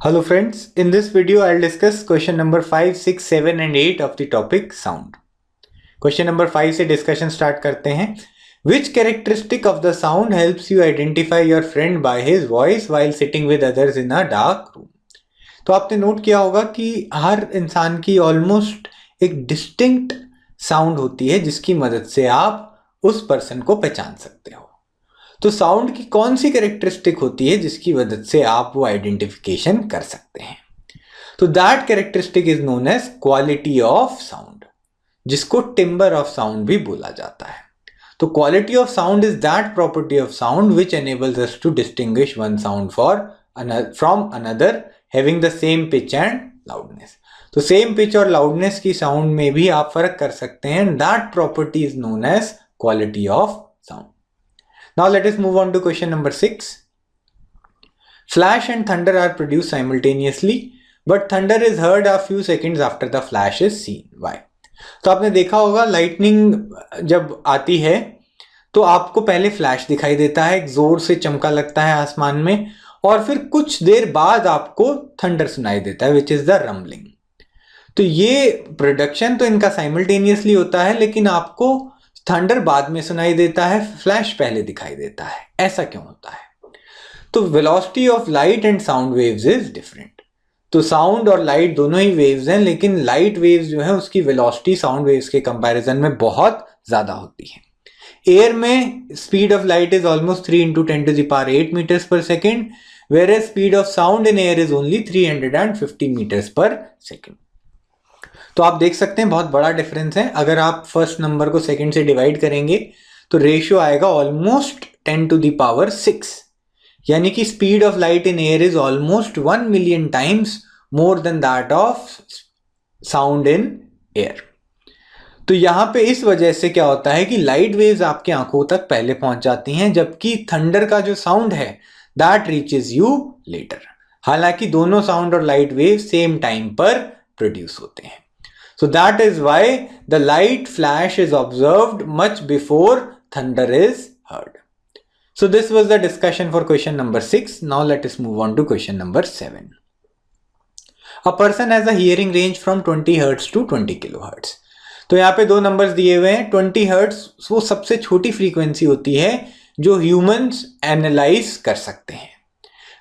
Hello friends, in this video I'll discuss question number 5, 6, 7 and 8 of the topic sound. Question number 5 से discussion start करते हैं. Which characteristic of the sound helps you identify your friend by his voice while sitting with others in a dark room? तो आपने note किया होगा कि हर इंसान की ऑलमोस्ट एक डिस्टिंक्ट साउंड होती है जिसकी मदद से आप उस पर्सन को पहचान सकते हो. तो साउंड की कौन सी कैरेक्टरिस्टिक होती है जिसकी मदद से आप वो आइडेंटिफिकेशन कर सकते हैं? तो that characteristic is known as quality of sound, जिसको टिम्बर ऑफ साउंड भी बोला जाता है. तो quality of sound is that property of sound which enables us to distinguish one sound from another having the same pitch and loudness. तो same pitch और loudness की sound में भी आप फर्क कर सकते हैं. That property is known as quality of sound. Now let us move on to question number 6. Flash and thunder are produced simultaneously, but thunder is heard a few seconds after the flash is seen. Why? तो आपने देखा होगा lightning जब आती है तो आपको पहले फ्लैश दिखाई देता है, एक जोर से चमका लगता है आसमान में, और फिर कुछ देर बाद आपको थंडर सुनाई देता है विच इज द रम्बलिंग. तो ये प्रोडक्शन तो इनका साइमल्टेनियसली होता है, लेकिन आपको थंडर बाद में सुनाई देता है, फ्लैश पहले दिखाई देता है. ऐसा क्यों होता है? तो velocity of light and sound waves is different. तो साउंड और लाइट दोनों ही वेव्स हैं, लेकिन लाइट वेव्स जो है उसकी वेलोसिटी साउंड वेव्स के कंपैरिजन में बहुत ज्यादा होती है. एयर में speed of light is almost 3 into 10⁸ meters per second, whereas speed of sound in air is only 350 meters per second. तो आप देख सकते हैं बहुत बड़ा डिफरेंस है. अगर आप फर्स्ट नंबर को सेकंड से डिवाइड करेंगे तो रेशियो आएगा ऑलमोस्ट 10⁶, यानी कि speed of light in air is almost 1 million times more than that of sound in air. तो यहां पे इस वजह से क्या होता है कि लाइट वेव्स आपकी आंखों तक पहले पहुंच जाती हैं, जबकि थंडर का जो साउंड है दैट रीचेज यू लेटर. हालांकि दोनों साउंड और लाइट वेव सेम टाइम पर प्रोड्यूस होते हैं. So that is why the light flash is observed much before thunder is heard. So this was the discussion for question number 6. Now let us move on to question number 7. A person has a hearing range from 20 Hz to 20 kHz. तो यहाँ पे दो numbers दिए हुए हैं. 20 Hz वो सबसे छोटी फ्रीक्वेंसी होती है जो ह्यूमंस एनालाइज कर सकते हैं,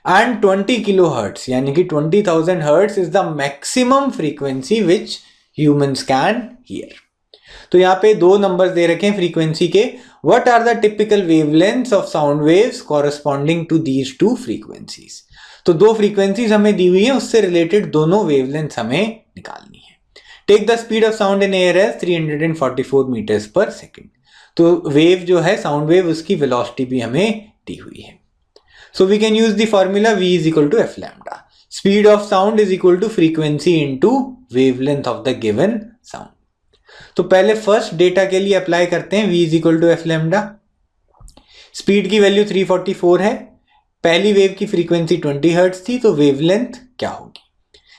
एंड 20 kHz यानी कि 20,000 Hz is the maximum frequency which humans can hear. तो यहाँ पे दो नंबर्स दे रखे हैं फ्रीक्वेंसी के. What are the typical wavelengths of sound waves corresponding to these two frequencies? तो दो फ्रीक्वेंसीज हमें दी हुई है, उससे रिलेटेड दोनों वेवलेंथ्स हमें निकालनी है. Take the speed of sound in air as 344 meters per second. तो वेव जो है साउंड वेव, उसकी वेलोसिटी भी हमें दी हुई है. So we can use the formula V is equal to F lambda. Speed of sound is equal to frequency into wavelength of the given sound. तो पहले फर्स्ट डेटा के लिए अप्लाई करते हैं V is equal to F lambda. Speed की value 344 है, पहली wave की फ्रीक्वेंसी 20 हर्ट्ज थी, तो वेवलेंथ क्या होगी?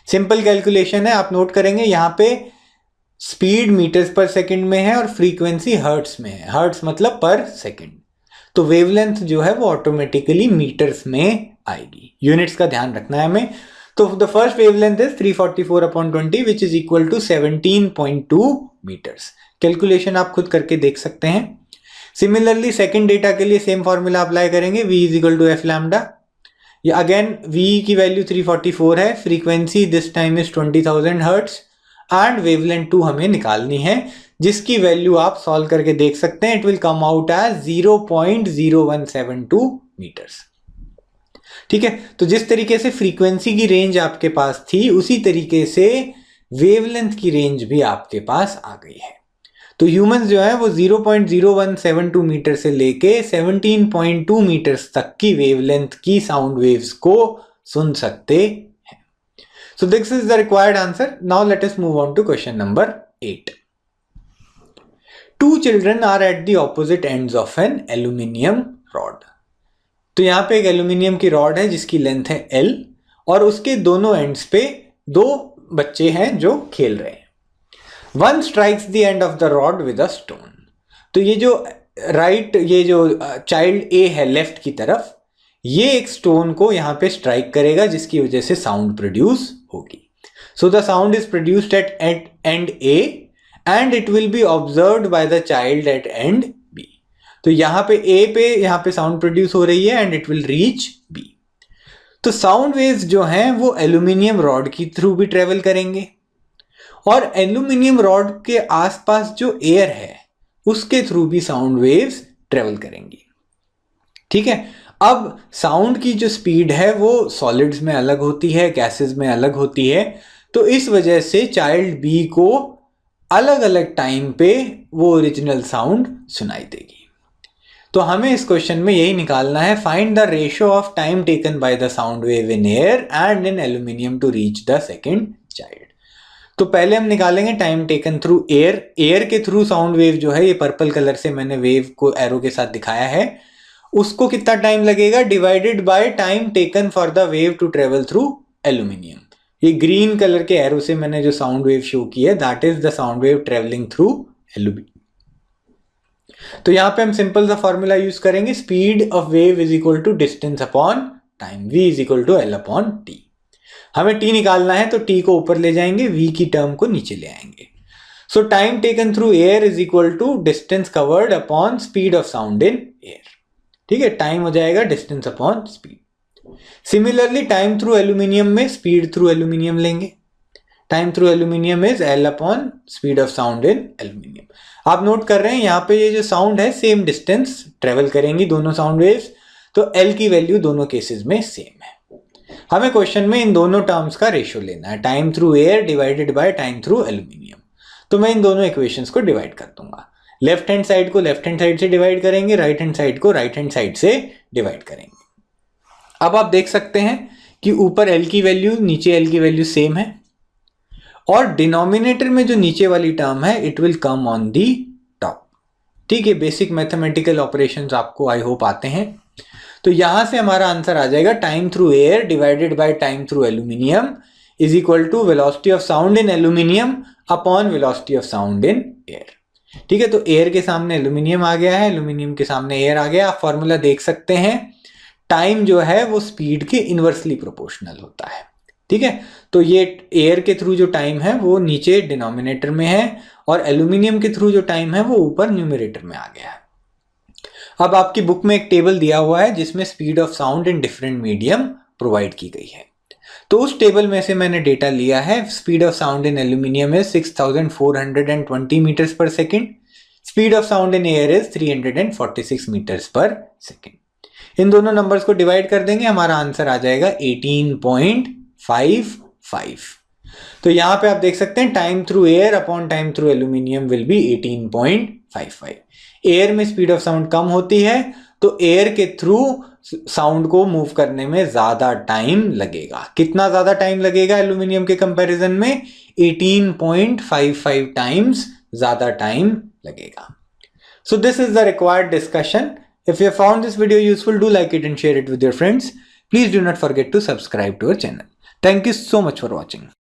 सिंपल कैलकुलेशन है, आप नोट करेंगे यहाँ पे स्पीड मीटर्स पर सेकंड में है और फ्रीक्वेंसी हर्ट्स में है. हर्ट्स मतलब पर सेकंड, तो वेवलेंथ जो है वो ऑटोमेटिकली मीटर्स में आएगी. यूनिट्स का ध्यान रखना है हमें. तो the first wavelength is 344/20 which is equal to 17.2 metres. Calculation आप खुद करके देख सकते हैं. सिमिलरली सेकंड डेटा के लिए सेम फॉर्मूला अप्लाई करेंगे. V is equal to F lambda. ये अगेन V की वैल्यू 344 है, frequency this time is 20,000 hertz, and wavelength 2 हमें निकालनी है, जिसकी वैल्यू आप सॉल्व करके देख सकते हैं. It will come out as 0.0172 metres. ठीक है. तो जिस तरीके से फ्रीक्वेंसी की रेंज आपके पास थी, उसी तरीके से वेवलेंथ की रेंज भी आपके पास आ गई है. तो ह्यूमंस जो है वो 0.0172 मीटर से लेके 17.2 मीटर्स तक की वेवलेंथ की साउंड वेव्स को सुन सकते हैं. So this is the required answer. Now let us move on to question number 8. Two children are at the opposite ends of an aluminium rod. तो यहाँ पे एक एल्यूमिनियम की रॉड है जिसकी लेंथ है L, और उसके दोनों एंड्स पे दो बच्चे हैं जो खेल रहे हैं. One strikes the end of the rod with a stone. तो ये जो चाइल्ड A है लेफ्ट की तरफ, ये एक स्टोन को यहाँ पे स्ट्राइक करेगा जिसकी वजह से साउंड प्रोड्यूस होगी. So the sound is produced at end A and it will be observed by the child at end B. तो यहाँ पे ए पे यहाँ पे साउंड प्रोड्यूस हो रही है and it will reach B. तो साउंड वेव्स जो हैं वो एल्यूमिनियम रॉड की थ्रू भी ट्रेवल करेंगे और एल्यूमिनियम रॉड के आसपास जो एयर है उसके थ्रू भी साउंड वेव्स ट्रेवल करेंगी. ठीक है. अब साउंड की जो स्पीड है वो सॉलिड्स में अलग होती है, गैसेस में अलग होती है. तो इस वजह से चाइल्ड बी को अलग अलग टाइम पे वो ओरिजिनल साउंड सुनाई देगी. तो हमें इस क्वेश्चन में यही निकालना है, find the ratio of time taken by the sound wave in air and in aluminium to reach the second child. तो पहले हम निकालेंगे time taken through air. Air के थ्रू साउंड वेव जो है, ये पर्पल कलर से मैंने वेव को एरो के साथ दिखाया है, उसको कितना टाइम लगेगा divided by time taken for the wave to travel through aluminium. ये ग्रीन कलर के एरो से मैंने जो साउंड वेव शो की है that is the sound wave travelling through aluminium. तो यहां पे हम सिंपल सा फॉर्मूला यूज करेंगे, speed of wave is equal to distance upon time, v is equal to L upon T. हमें t निकालना है तो t को ऊपर ले जाएंगे, v की टर्म को नीचे ले आएंगे. So time taken through air is equal to distance covered upon speed of sound in air. ठीक है, टाइम हो जाएगा distance upon speed. Similarly time through aluminium में स्पीड थ्रू एल्यूमिनियम लेंगे. Time through aluminium is L upon speed of sound in aluminium. आप note कर रहे हैं यहाँ पे ये जो साउंड है सेम डिस्टेंस ट्रेवल करेंगी दोनों साउंड वेव्स, तो एल की वैल्यू दोनों केसेस में सेम है. हमें क्वेश्चन में इन दोनों टर्म्स का रेशियो लेना है, time through air divided by time through aluminium. तो मैं इन दोनों इक्वेशंस को डिवाइड कर दूंगा. लेफ्ट हैंड साइड को लेफ्ट हैंड साइड से डिवाइड करेंगे, राइट हैंड साइड को राइट हैंड साइड से डिवाइड करेंगे. अब आप देख सकते हैं कि ऊपर एल की वैल्यू नीचे एल की वैल्यू सेम है और डिनोमिनेटर में जो नीचे वाली टर्म है it will come on the top. ठीक है, बेसिक मैथमेटिकल ऑपरेशंस आपको आई होप आते हैं. तो यहां से हमारा आंसर आ जाएगा time through air divided by time through aluminium is equal to velocity of sound in aluminium upon velocity of sound in air. ठीक है, तो एयर के सामने एल्यूमिनियम आ गया है, एल्यूमिनियम के सामने एयर आ गया. आप फॉर्मूला देख सकते हैं, टाइम जो है वो स्पीड के इनवर्सली प्रोपोर्शनल होता है. ठीक है, तो ये एयर के थ्रू जो टाइम है वो नीचे डिनोमिनेटर में है और एल्यूमिनियम के थ्रू जो टाइम है वो ऊपर न्यूमरेटर में आ गया है. अब आपकी बुक में एक टेबल दिया हुआ है जिसमें speed of sound in different medium provide की गई है. तो उस टेबल में से मैंने डेटा लिया है. Speed of sound in aluminium is 6420 metres per second. Speed of sound in air is 346 metres per second. इन दोनों नंबर्स को डिवाइड कर देंगे, हमारा आंसर आ जाएगा 18.55. तो यहां पे आप देख सकते हैं time through air upon time through aluminium will be 18.55. Air में स्पीड ऑफ साउंड कम होती है तो एयर के थ्रू साउंड को मूव करने में ज्यादा टाइम लगेगा. कितना ज्यादा टाइम लगेगा एल्यूमिनियम के कंपैरिजन में? 18.55 टाइम्स ज्यादा टाइम लगेगा. So this is the required discussion. If you have found this video useful, do like it and share it with your friends. Please do not forget to subscribe to our channel. Thank you so much for watching.